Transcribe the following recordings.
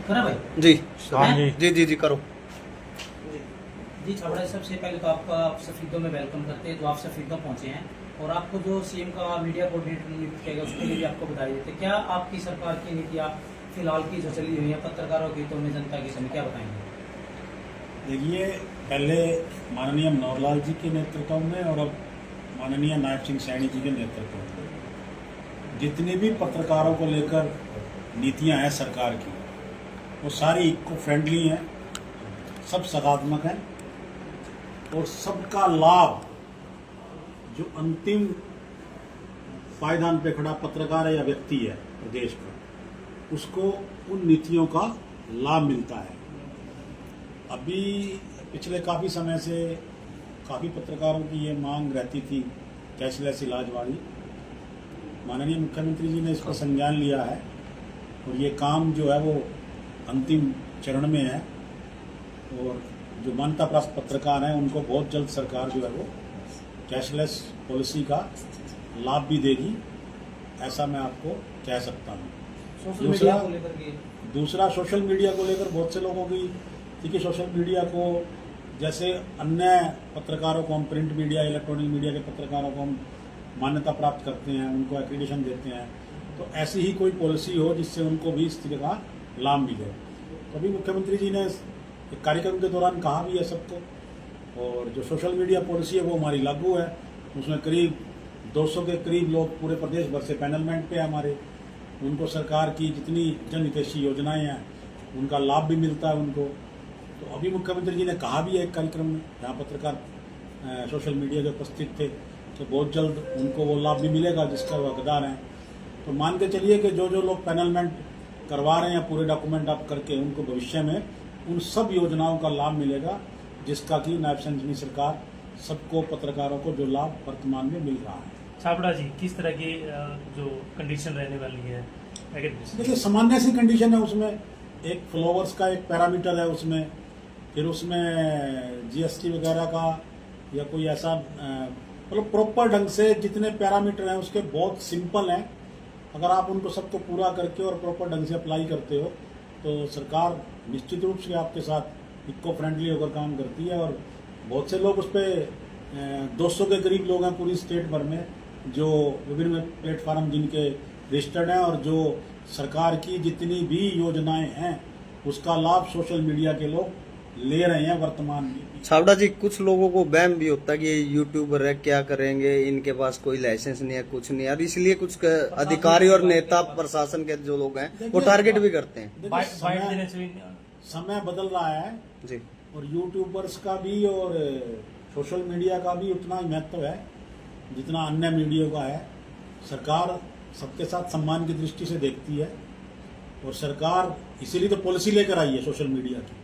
करा भाई जी हाँ जी। जी जी जी करो। जी छाबड़ा, सबसे पहले तो आपका आप सफीदों में वेलकम करते हैं। तो आप सफीदों पहुंचे हैं और आपको जो सीएम का मीडिया कोऑर्डिनेटर नियुक्त किया गया उसके लिए भी आपको बधाई देते हैं। क्या आपकी सरकार की नीतियाँ फिलहाल की जो चली हुई है पत्रकारों की हितों में जनता की समय क्या बताएंगे? देखिए, पहले माननीय मनोहर लाल जी के नेतृत्व में और अब माननीय नायब सिंह सैनी जी के नेतृत्व में जितनी भी पत्रकारों को लेकर नीतियां हैं सरकार की, वो सारी इको फ्रेंडली हैं, सब सकारात्मक हैं और सबका लाभ जो अंतिम पायदान पे खड़ा पत्रकार है या व्यक्ति है प्रदेश का, उसको उन नीतियों का लाभ मिलता है। अभी पिछले काफ़ी समय से काफ़ी पत्रकारों की ये मांग रहती थी कैशलेस इलाज वाली। माननीय मुख्यमंत्री जी ने इसका संज्ञान लिया है और ये काम जो है वो अंतिम चरण में है और जो मान्यता प्राप्त पत्रकार हैं उनको बहुत जल्द सरकार जो है वो कैशलेस पॉलिसी का लाभ भी देगी, ऐसा मैं आपको कह सकता हूँ। सोशल मीडिया को लेकर के दूसरा सोशल मीडिया को लेकर बहुत से लोगों की, देखिए सोशल मीडिया को जैसे अन्य पत्रकारों को हम प्रिंट मीडिया इलेक्ट्रॉनिक मीडिया के पत्रकारों को हम मान्यता प्राप्त करते हैं, उनको एक्रीडिटेशन देते हैं, तो ऐसी ही कोई पॉलिसी हो जिससे उनको भी इस तरह का लाभ मिले। तो अभी मुख्यमंत्री जी ने एक कार्यक्रम के दौरान कहा भी है सबको, और जो सोशल मीडिया पॉलिसी है वो हमारी लागू है। उसमें करीब 200 के करीब लोग पूरे प्रदेश भर से पैनलमेंट पे हमारे, उनको सरकार की जितनी जनहितैषी योजनाएं हैं उनका लाभ भी मिलता है उनको। तो अभी मुख्यमंत्री जी ने कहा भी है एक कार्यक्रम में जहाँ पत्रकार सोशल मीडिया के उपस्थित थे कि बहुत जल्द उनको वो लाभ भी मिलेगा जिसका वो हकदार हैं। तो मान के चलिए कि जो जो लोग पैनलमेंट करवा रहे हैं पूरे डॉक्यूमेंट आप करके, उनको भविष्य में उन सब योजनाओं का लाभ मिलेगा जिसका कि नायब सिंह सरकार सबको पत्रकारों को जो लाभ वर्तमान में मिल रहा है। छाबड़ा जी, किस तरह की जो कंडीशन रहने वाली है? देखिए, सामान्य सी कंडीशन है, उसमें एक फॉलोवर्स का एक पैरामीटर है, उसमें फिर उसमें जीएसटी वगैरह का या कोई ऐसा मतलब प्रॉपर ढंग से जितने पैरामीटर हैं उसके बहुत सिंपल हैं। अगर आप उनको सबको पूरा करके और प्रॉपर ढंग से अप्लाई करते हो तो सरकार निश्चित रूप से आपके साथ इको फ्रेंडली होकर काम करती है। और बहुत से लोग उस पर 200 के करीब लोग हैं पूरी स्टेट भर में जो विभिन्न प्लेटफार्म जिनके रजिस्टर्ड हैं और जो सरकार की जितनी भी योजनाएं हैं उसका लाभ सोशल मीडिया के लोग ले रहे हैं वर्तमान में। छाबड़ा जी, कुछ लोगों को वहम भी होता है कि ये यूट्यूबर है, क्या करेंगे, इनके पास कोई लाइसेंस नहीं है, कुछ नहीं है, और इसलिए कुछ अधिकारी और नेता प्रशासन के जो लोग हैं वो टारगेट भी करते हैं। समय बदल रहा है जी, और यूट्यूबर्स का भी और सोशल मीडिया का भी उतना ही महत्व है जितना अन्य मीडिया का है। सरकार सबके साथ सम्मान की दृष्टि से देखती है और सरकार इसीलिए तो पॉलिसी लेकर आई है सोशल मीडिया की।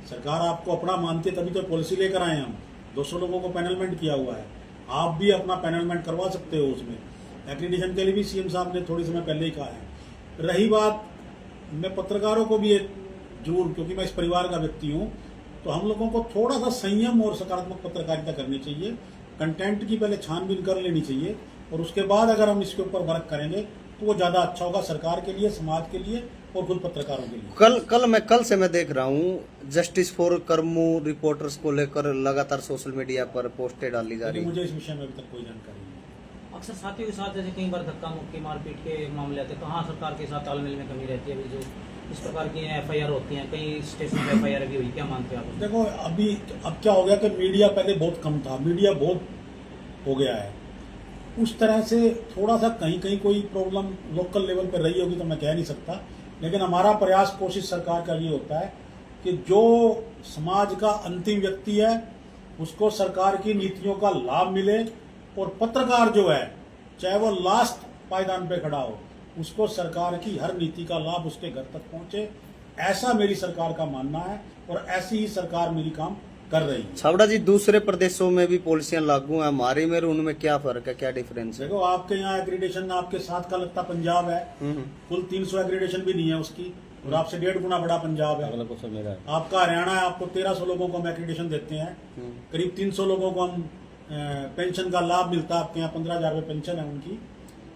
सरकार आपको अपना मानती है तभी तो पॉलिसी लेकर आए हम। 200 लोगों को पैनलमेंट किया हुआ है, आप भी अपना पैनलमेंट करवा सकते हो। उसमें एक्रीडिटेशन के लिए भी सीएम साहब ने थोड़ी समय पहले ही कहा है। रही बात, मैं पत्रकारों को भी एक जरूर, क्योंकि मैं इस परिवार का व्यक्ति हूँ, तो हम लोगों को थोड़ा सा संयम और सकारात्मक पत्रकारिता करनी चाहिए। कंटेंट की पहले छानबीन कर लेनी चाहिए और उसके बाद अगर हम इसके ऊपर वर्क करेंगे तो वो ज्यादा अच्छा होगा सरकार के लिए, समाज के लिए और खुद पत्रकारों के लिए। कल से मैं देख रहा हूँ जस्टिस फॉर कर्मू रिपोर्टर्स को लेकर लगातार सोशल मीडिया पर पोस्टें डाली जा रही है। मुझे इस विषय में अभी तक कोई जानकारी नहीं। अक्सर साथियों के साथ जैसे कई बार धक्का मुक्की मारपीट के मामले आते हैं, तो हाँ सरकार के साथ तालमेल में कमी रहती है। अभी जो इस प्रकार की एफआईआर होती हैं, कई स्टेशन पे एफआईआर भी हुई, क्या मानते हैं आप? देखो, अभी अब क्या हो गया कि मीडिया पहले बहुत कम था, मीडिया बहुत हो गया है। उस तरह से थोड़ा सा कहीं कहीं कोई प्रॉब्लम लोकल लेवल पर रही होगी तो मैं कह नहीं सकता, लेकिन हमारा प्रयास कोशिश सरकार का ये होता है कि जो समाज का अंतिम व्यक्ति है उसको सरकार की नीतियों का लाभ मिले और पत्रकार जो है चाहे वो लास्ट पायदान पे खड़ा हो उसको सरकार की हर नीति का लाभ उसके घर तक पहुंचे, ऐसा मेरी सरकार का मानना है और ऐसी ही सरकार मेरी काम कर रही है। छाबड़ा जी, दूसरे प्रदेशों में भी पॉलिसियां लागू हैं, हमारी में उनमें क्या फर्क है, क्या डिफरेंस है? देखो, आपके यहाँ एग्रीडेशन आपके साथ का लगता पंजाब है, कुल 300 एग्रीडेशन भी नहीं है उसकी और आपसे 1.5 गुना बड़ा पंजाब है। आपका हरियाणा है, आपको 1300 लोगों को हम एग्रीडेशन देते हैं, करीब 300 लोगों को हम पेंशन का लाभ मिलता है। आपके यहाँ 15,000 रुपये पेंशन है उनकी।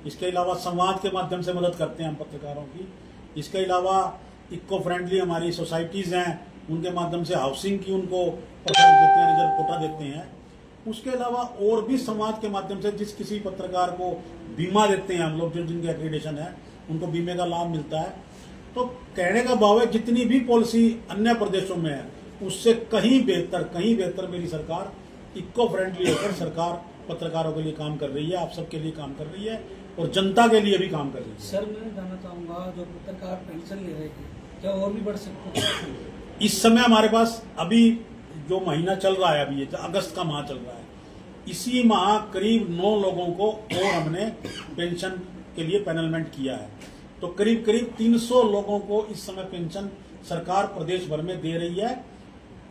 इसके अलावा संवाद के माध्यम से मदद करते हैं हम पत्रकारों की। इसके अलावा इको फ्रेंडली हमारी सोसाइटीज़ हैं, उनके माध्यम से हाउसिंग की उनको परसेंट देते हैं, रिजर्व कोटा देते हैं। उसके अलावा और भी समाज के माध्यम से जिस किसी पत्रकार को बीमा देते हैं हम लोग, जो जिनके एक्रीडेशन है उनको बीमे का लाभ मिलता है। तो कहने का भाव है जितनी भी पॉलिसी अन्य प्रदेशों में है उससे कहीं बेहतर मेरी सरकार इको फ्रेंडली होकर सरकार पत्रकारों के लिए काम कर रही है, आप सबके लिए काम कर रही है और जनता के लिए भी काम कर रही है। सर मैं जानना चाहूँगा, जो पत्रकार पेंशन ले रहे थे क्या और भी बढ़ सकते हैं? इस समय हमारे पास अभी जो महीना चल रहा है, अभी ये अगस्त का माह चल रहा है, इसी माह करीब 9 लोगों को और हमने पेंशन के लिए पैनलमेंट किया है। तो करीब 300 लोगों को इस समय पेंशन सरकार प्रदेश भर में दे रही है।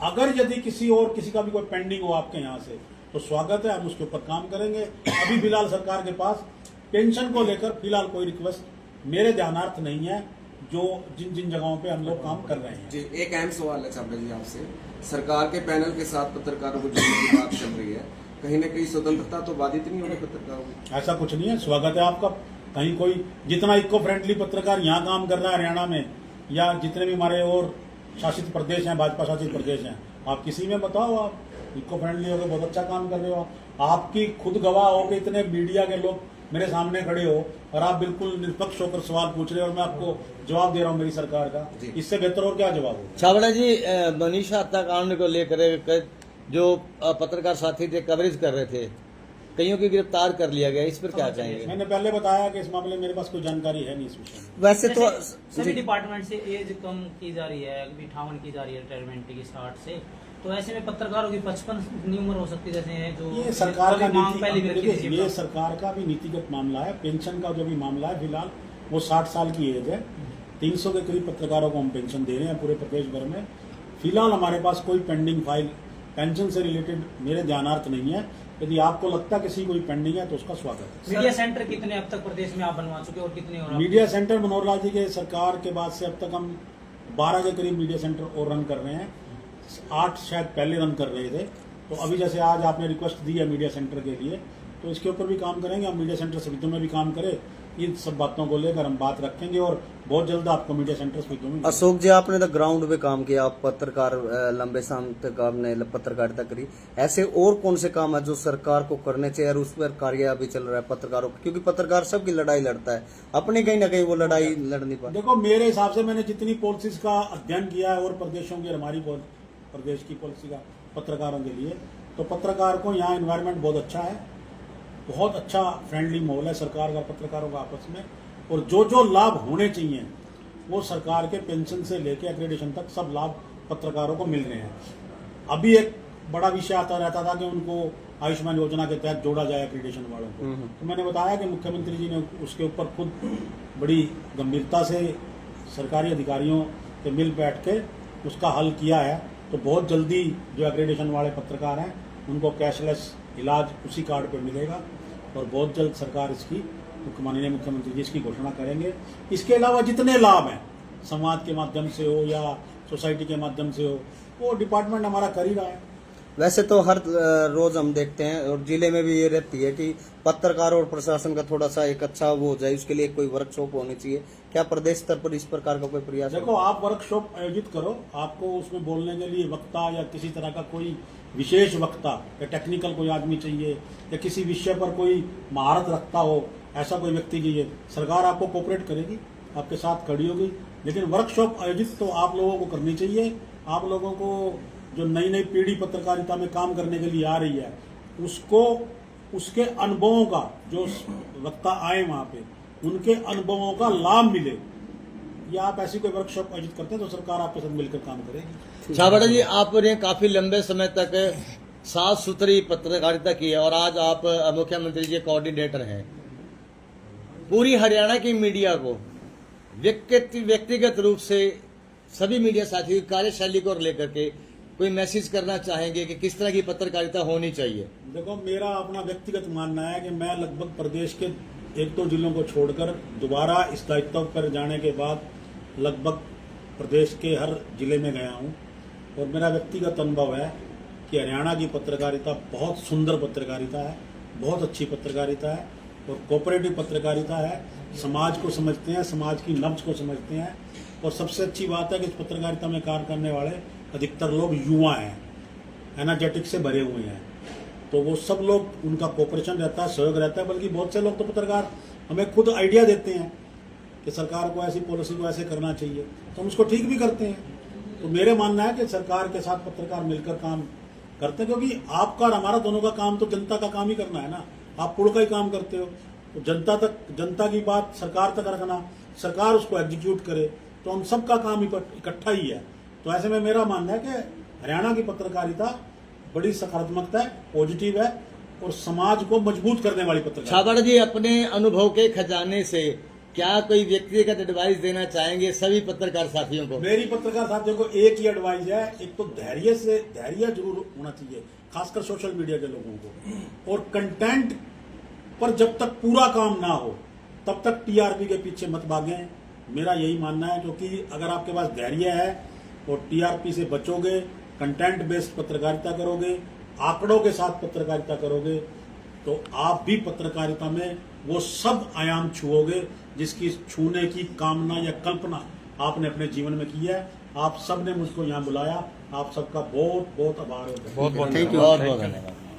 अगर यदि किसी का भी कोई पेंडिंग हो आपके यहाँ से तो स्वागत है, हम उसके ऊपर काम करेंगे। अभी फिलहाल सरकार के पास पेंशन को लेकर फिलहाल कोई रिक्वेस्ट मेरे ध्यानार्थ नहीं है, जो जिन जगहों पे हम लोग काम कर रहे हैं। जी, एक अहम सवाल है छाबड़ा जी आपसे। सरकार के पैनल के साथ पत्रकारों को जोड़ने की बात चल रही है, कहीं ना कहीं स्वतंत्रता तो बाधित नहीं होगी पत्रकारों की? ऐसा कुछ नहीं है, स्वागत है आपका। कहीं कोई जितना इको फ्रेंडली पत्रकार यहाँ काम कर रहा है हरियाणा में, या जितने भी हमारे और शासित प्रदेश हैं, भाजपा शासित प्रदेश हैं, आप किसी में बताओ, आप इको फ्रेंडली होकर बहुत अच्छा काम कर रहे हो। आपकी खुद गवाह हो कि इतने मीडिया के लोग मेरे सामने खड़े हो और आप बिल्कुल निष्पक्ष होकर सवाल पूछ रहे हो और मैं आपको जवाब दे रहा हूँ मेरी सरकार का। इससे बेहतर और क्या जवाब हो? छाबड़ा जी, मनीषा हत्याकांड को लेकर जो पत्रकार साथी थे कवरेज कर रहे थे, कईयों की गिरफ्तार कर लिया गया, इस पर क्या कहेंगे? मैंने पहले बताया कि इस मामले में मेरे पास कोई जानकारी है नहीं इस विषय में। वैसे तो सभी डिपार्टमेंट से एज कम की जा रही है, 58 की जा रही है रिटायरमेंट की 60 से, तो ऐसे में पत्रकारों की 55 की उम्र हो सकती है, जैसे जो ये सरकार का मांग पहले भी रखी थी। ये सरकार का भी नीतिगत मामला है। पेंशन का जो भी मामला है फिलहाल वो 60 साल की एज है। 300 के करीब पत्रकारों को हम पेंशन दे रहे हैं पूरे प्रदेश भर में। फिलहाल हमारे पास कोई पेंडिंग फाइल पेंशन से रिलेटेड मेरे ध्यानार्थ नहीं है। यदि आपको लगता है किसी कोई पेंडिंग है तो उसका स्वागत है। मीडिया सेंटर कितने अब तक प्रदेश में आप बनवा चुके और कितने और मीडिया सेंटर मनोहर लाल जी के सरकार के बाद से अब तक हम 12 के करीब मीडिया सेंटर और रन कर रहे हैं। 8 शायद पहले रन कर रहे थे, तो अभी जैसे आज आपने रिक्वेस्ट दी है मीडिया सेंटर के लिए, तो इसके ऊपर भी काम करेंगे। हम मीडिया सेंटर समितियों में भी काम करें, इन सब बातों को लेकर हम बात रखेंगे और बहुत जल्द आपको मीडिया सेंटर समितियों में। अशोक जी, आपने तो ग्राउंड पे काम किया, आप पत्रकार लंबे समय तक आपने पत्रकारिता करी, ऐसे और कौन से काम है जो सरकार को करने चाहिए और उस पर कार्य अभी चल रहा है पत्रकारों को? क्योंकि पत्रकार सबकी लड़ाई लड़ता है, अपनी कहीं ना कहीं वो लड़ाई लड़ नहीं पाता। देखो, मेरे हिसाब से मैंने जितनी पॉलिसीज का अध्ययन किया है और प्रदेशों की, हमारी प्रदेश की पॉलिसी का पत्रकारों के लिए, तो पत्रकार को यहाँ एनवायरनमेंट बहुत अच्छा है, बहुत अच्छा फ्रेंडली माहौल है सरकार का पत्रकारों का आपस में। और जो लाभ होने चाहिए वो सरकार के पेंशन से लेके एक्रेडिशन तक सब लाभ पत्रकारों को मिल रहे हैं। अभी एक बड़ा विषय आता रहता था कि उनको आयुष्मान योजना के तहत जोड़ा जाए एक्रेडिशन वालों को, तो मैंने बताया कि मुख्यमंत्री जी ने उसके ऊपर खुद बड़ी गंभीरता से सरकारी अधिकारियों के मिल बैठ के उसका हल किया है। तो बहुत जल्दी जो एक्रेडिशन वाले पत्रकार हैं उनको कैशलेस इलाज उसी कार्ड पर मिलेगा और बहुत जल्द सरकार इसकी, माननीय मुख्यमंत्री जी इसकी घोषणा करेंगे। इसके अलावा जितने लाभ हैं समाज के माध्यम से हो या सोसाइटी के माध्यम से हो, वो डिपार्टमेंट हमारा कर ही रहा है। वैसे तो हर रोज हम देखते हैं और जिले में भी ये रहती है कि पत्रकार और प्रशासन का थोड़ा सा एक अच्छा वो हो जाए, उसके लिए कोई वर्कशॉप होनी चाहिए। क्या प्रदेश स्तर पर इस प्रकार का कोई प्रयास? देखो, आप वर्कशॉप आयोजित करो, आपको उसमें बोलने के लिए वक्ता या किसी तरह का कोई विशेष वक्ता या टेक्निकल कोई आदमी चाहिए या किसी विषय पर कोई महारत रखता हो, ऐसा कोई व्यक्ति चाहिए, सरकार आपको कोऑपरेट करेगी, आपके साथ खड़ी होगी। लेकिन वर्कशॉप आयोजित तो आप लोगों को करनी चाहिए। आप लोगों को जो नई नई पीढ़ी पत्रकारिता में काम करने के लिए आ रही है, उसको उसके अनुभवों का, जो वक्ता आए वहां पे, उनके अनुभवों का लाभ मिले। या आप ऐसी कोई वर्कशॉप आयोजित करते हैं तो सरकार आपके साथ मिलकर काम करेगी। छाबड़ा जी, आपने काफी लंबे समय तक साफ सुथरी पत्रकारिता की है और आज आप मुख्यमंत्री जी कोऑर्डिनेटर हैं। पूरी हरियाणा की मीडिया को व्यक्तिगत रूप से सभी मीडिया साथी की कार्यशैली को लेकर के कोई मैसेज करना चाहेंगे कि किस तरह की पत्रकारिता होनी चाहिए? देखो, मेरा अपना व्यक्तिगत मानना है कि मैं लगभग प्रदेश के 1-2 जिलों को छोड़कर दोबारा इस दायित्व पर जाने के बाद लगभग प्रदेश के हर जिले में गया हूं और मेरा व्यक्तिगत अनुभव है कि हरियाणा की पत्रकारिता बहुत सुंदर पत्रकारिता है, बहुत अच्छी पत्रकारिता है और कोऑपरेटिव पत्रकारिता है। समाज को समझते हैं, समाज की नब्ज को समझते हैं और सबसे अच्छी बात है कि इस पत्रकारिता में कार्य करने वाले अधिकतर लोग युवा हैं, एनर्जेटिक से भरे हुए हैं, तो वो सब लोग उनका कोऑपरेशन रहता है, सहयोग रहता है। बल्कि बहुत से लोग तो पत्रकार हमें खुद आइडिया देते हैं कि सरकार को ऐसी पॉलिसी को ऐसे करना चाहिए, तो हम उसको ठीक भी करते हैं। तो मेरे मानना है कि सरकार के साथ पत्रकार मिलकर काम करते हैं, क्योंकि आपका और हमारा दोनों का काम तो जनता का काम ही करना है ना। आप पुल का ही काम करते हो, तो जनता की बात सरकार तक रखना, सरकार उसको एग्जीक्यूट करे, तो हम सबका काम इकट्ठा ही है। तो ऐसे में मेरा मानना है कि हरियाणा की पत्रकारिता बड़ी सकारात्मकता है, पॉजिटिव है और समाज को मजबूत करने वाली पत्रकारिता। छाबड़ जी, अपने अनुभव के खजाने से क्या कोई व्यक्तिगत एडवाइस देना चाहेंगे सभी पत्रकार साथियों को? मेरी पत्रकार साथियों को एक ही एडवाइस है, एक तो धैर्य जरूर होना चाहिए, खासकर सोशल मीडिया के लोगों को, और कंटेंट पर जब तक पूरा काम ना हो तब तक टीआरपी के पीछे मत भागें। मेरा यही मानना है, क्योंकि अगर आपके पास धैर्य है और टीआरपी से बचोगे, कंटेंट बेस्ड पत्रकारिता करोगे, आंकड़ों के साथ पत्रकारिता करोगे, तो आप भी पत्रकारिता में वो सब आयाम छुओगे जिसकी छूने की कामना या कल्पना आपने अपने जीवन में की है। आप सब ने मुझको यहाँ बुलाया, आप सबका बहुत बहुत आभार है। थैंक यू, बहुत बहुत धन्यवाद।